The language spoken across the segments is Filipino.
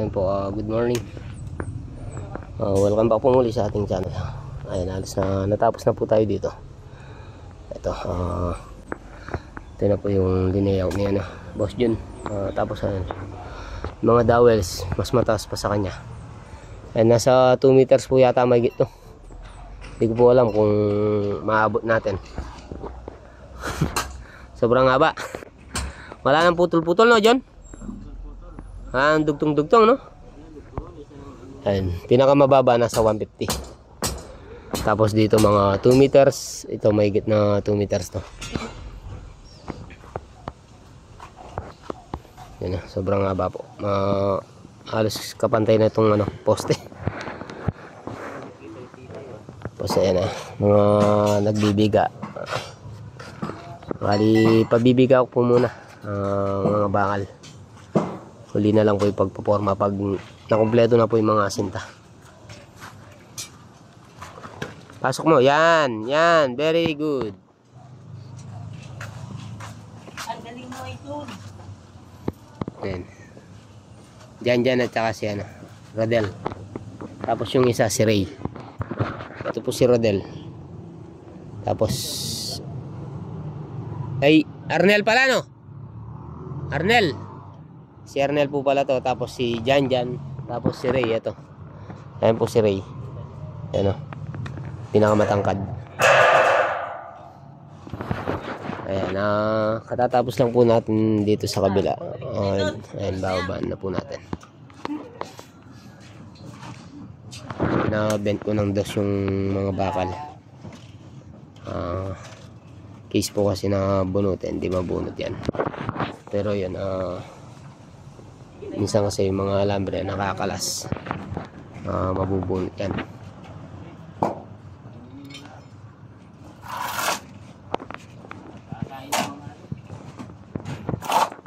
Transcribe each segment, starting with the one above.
Ayun po, good morning. Welcome back po muli sa ating channel. Ayun, alis na, natapos na po tayo dito. Ito, ito na po yung linayaw niya, Boss Jun. Tapos ayun, mga dowels, mas mataas pa sa kanya. Ayun, nasa 2 meters po yata may gito. Hindi ko po alam kung maabot natin. Sobrang haba. Wala nang putol-putol, no, John? Ang dugtong-dugtong, no? Ayun, pinakamababa nasa 150. Tapos dito mga 2 meters. Ito may higit na 2 meters to. Yan na, sobrang haba po. Halos kapantay na itong poste. Tapos ayan na, mga nagbibiga. Bali, pabibiga ko po muna mga bakal. Huli na lang po yung pagpaporma pag nakumpleto na po yung mga sinta. Pasok mo, yan, yan, very good. Ang galing mo ito. Yan. Diyan at saka si Rodel. Tapos yung isa si Ray. Ito po si Rodel. Tapos ay Arnel pala, no? Arnel. Si Arnel po pala to. Tapos si Jan. Tapos si Ray, ito. Ayan po si Ray. Ayan, o. Pinakamatangkad. Ayan, katatapos lang po natin dito sa kabila. Ayan, babaan na po natin. Na-bent ko ng dos yung mga bakal. Case po kasi na bunutin, hindi mabunot yan. Pero yun, minsan kasi yung mga alambre nakakalas, mabubunot yan.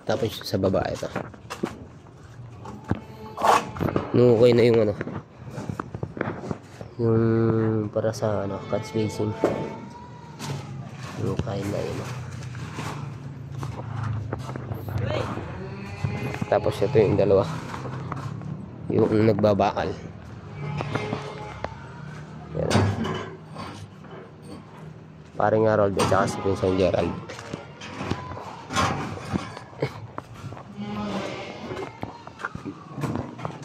Tapos sa baba ito, nukay na yung yung para sa cut spacing. Nukay na yun. Tapos ito yung dalawa, yung nagbabakal. Yan. Paring Harold at saka si Vincent Gerald.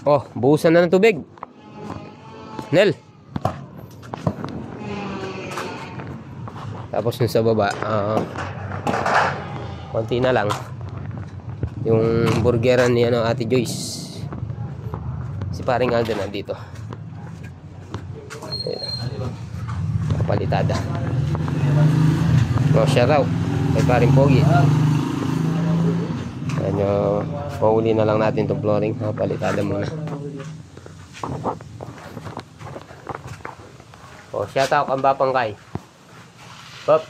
Oh, buhusan na ng tubig, Nel. Tapos yung sa baba, konti na lang. Yung burgeran ni Ate Joyce, si paring Alden nandito. Palitada. No, shout out kay paring Pogi. Ayan, pauli na lang natin itong flooring. Palitada muna. Oh, shout out ang Bapang Kay. Pop.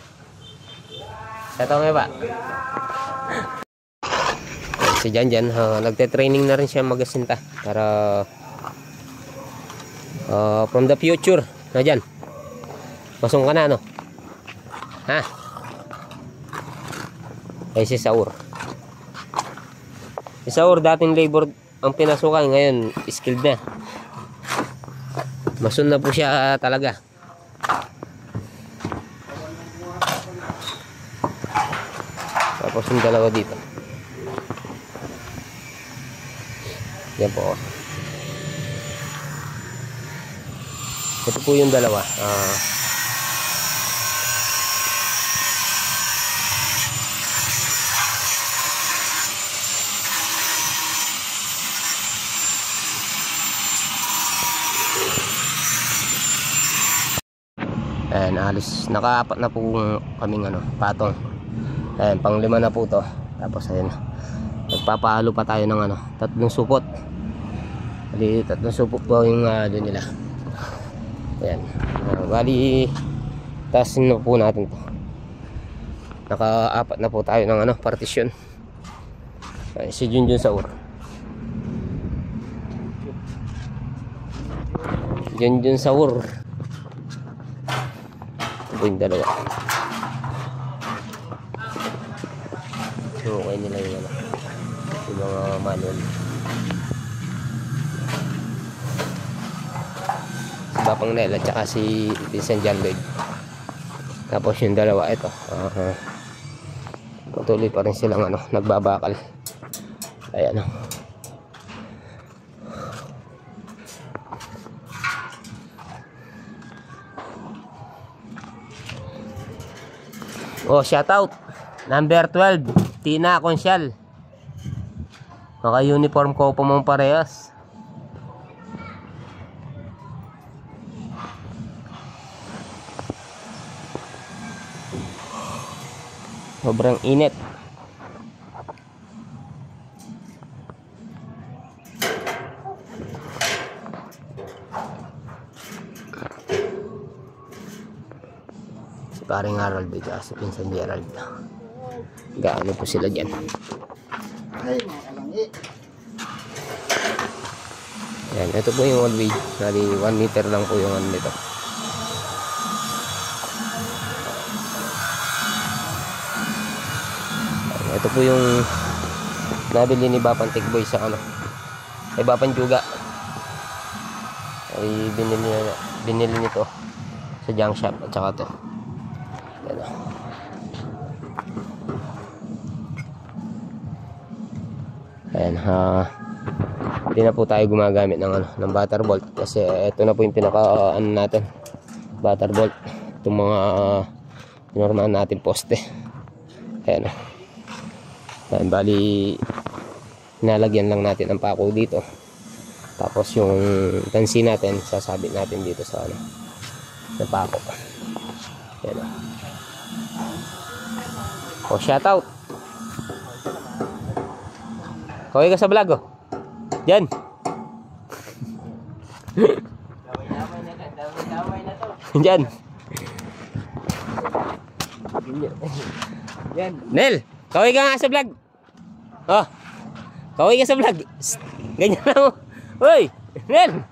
Shout out nga ba? Si Jan, nagte-training na rin siya magasinta para from the future na Jan. Pasong ka na, no? Ha? Ay si Saur. Si Saur dating labor ang pinasukan, ngayon skilled na. Masun na po siya talaga. Tapos yung dalawa dito. Yan po. Ito po yung dalawa. Ayan, alis. Naka-apat na po kaming patong. Ayan, pang-5 na po to. Tapos ayan, nagpapahalo pa tayo ng 3 supot. Bali 3 supot po yung doon nila. Ayan, bali tasin na po natin to. Naka-apat na po tayo ng partition. Ayan, si Junjun Saur. Junjun Saur. Ito yung dalawa. So, okay nila yung mga manual. Bapang Nel at saka si Vincent John Lloyd. Tapos yung dalawa ito, patuloy pa rin silang nagbabakal. Ayan. Oh, shout out number 12 Tina Consyal. Naka-uniform ko po mong parehas. Sobrang init. Si paring Harold at si Pinsan Gerald. Gaano po sila dyan. Ayan, ito po yung one way. Nali 1 meter lang po yung nito. Ito po yung nabili ni Bapan Tikboy sa ay Bapan Juga. Ay binili nito sa junk shop at saka to. Ayan. Ayan, hindi na po tayo gumagamit ng Butterbolt kasi ito na po yung pinaka natin, Butterbolt, itong mga normal natin poste. Ayan. Ayan, bali nalagyan lang natin ang pako dito, tapos yung tansi natin sasabit natin dito sa sa pako. Ayan. Oh, shout out. Kaway ka sa vlog, oh. Diyan. Diyan. Diyan. Nel, kaway ka nga sa vlog. Oh. Kaway ka sa vlog. Ganyan lang, oh. Hoy, Nel.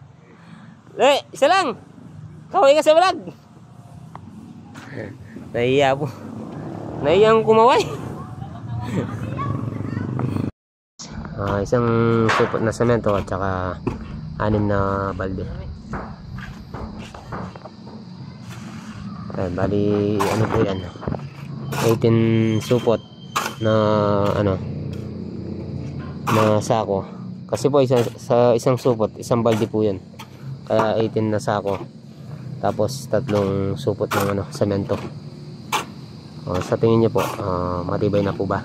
Isa lang. Kaway ka sa vlog. Nahiya po. Nahiyang kumaway. Isang supot na semento at saka 6 na balde. Ayan, bali po yan, 18 supot na na sako. Kasi po sa isang supot, isang balde po yan, kaya 18 na sako. Tapos 3 supot ng semento. Sa tingin nyo po, matibay na po ba?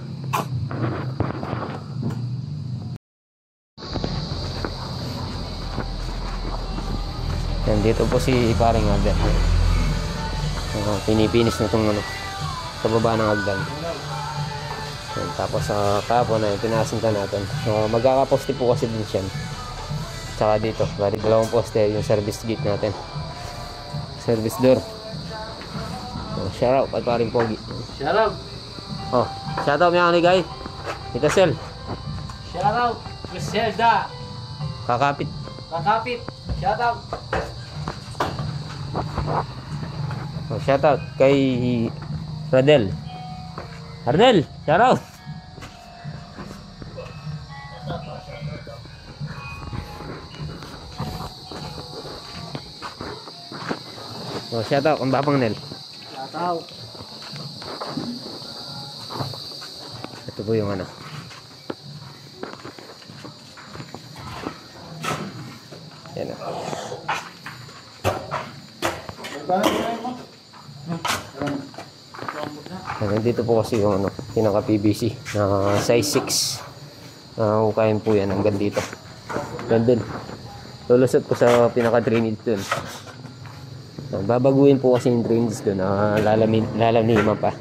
Yan, dito po si paring Agdan. Pinipinis na itong sa baba ng Agdan. Yan, tapos sa kapon na pinasinta natin. Magkakaposte po kasi din siya. Tsaka dito, bali 2 poste yung service gate natin. Service door. Shout out at paring Pogi. Shout out. Shout out mga guys. Ito Sel. Shout out. Griselda. Kakapit. Shout out. Shout out kay Radel. Ardel, shout out. Shout out kung Bapang Nel. Shout out. Ito po yung yan na. Nandito po kasi yung pinaka PVC na size 6. Hukayin po yan hanggang dito. Gandun. Lulusot po sa pinaka drainage dun. Babaguhin po kasi yung drainage dun. Lalamiman pa.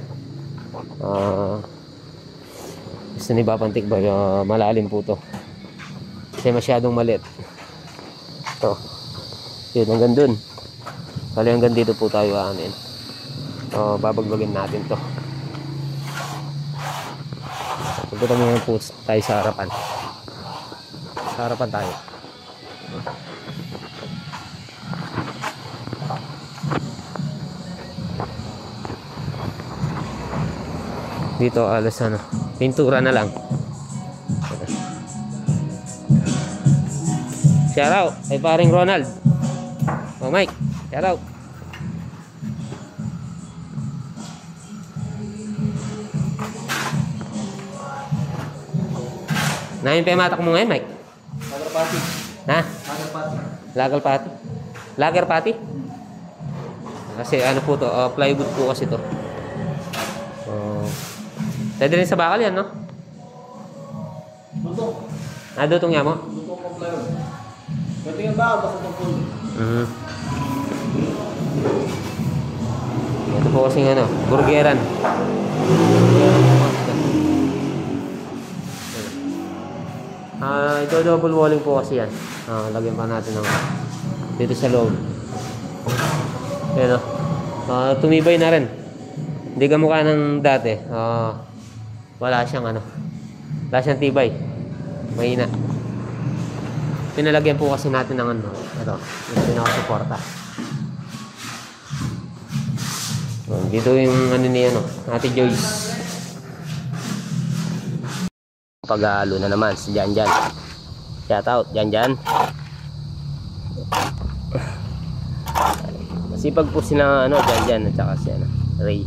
Gusto ni Bapantik ba malalim po to. Kasi masyadong maliit. Ito. Yun, hanggang dun. Kali hanggang dito po tayo babagbagin natin to. Punta naman po tayo sa harapan. Sa harapan tayo. Dito alas pintura na lang. Shout out ay paring Ronald. Oh, Mike. Shout out. Nahin pa yung matak mo ngayon, Mike? Lager pati. Ha? Lager pati. Lager pati? Lager pati? Kasi ano po to, plywood po kasi to. Pwede rin sa bakal yan, no? Lutok. Dutong niya mo? Lutok ko playo. Pwede yung bakal basta tungkol. Ito po kasing ano, burgeran. Ito double walling po kasi yan. Lagyan pa natin ng dito sa loob. Ayan o. Tumibay na rin. Hindi ka mukha ng dati. Wala siyang ano. Wala siyang tibay. Mahina. Pinalagyan po kasi natin ng ano. Ito. Yung pinaka-suporta. Dito yung ano niya no. Ate Joyce. Pag-aalo na naman si Jan Jan. Shout out Jan Jan. Masipag po sila ano Jan Jan at saka si ano, Ray.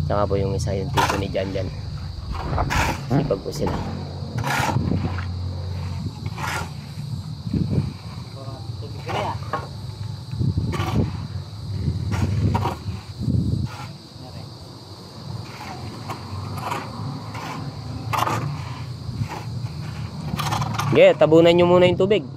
Tsaka po yung isa yung tito ni Jan Jan. Masipag po sila. Okay, tabunan nyo muna yung tubig.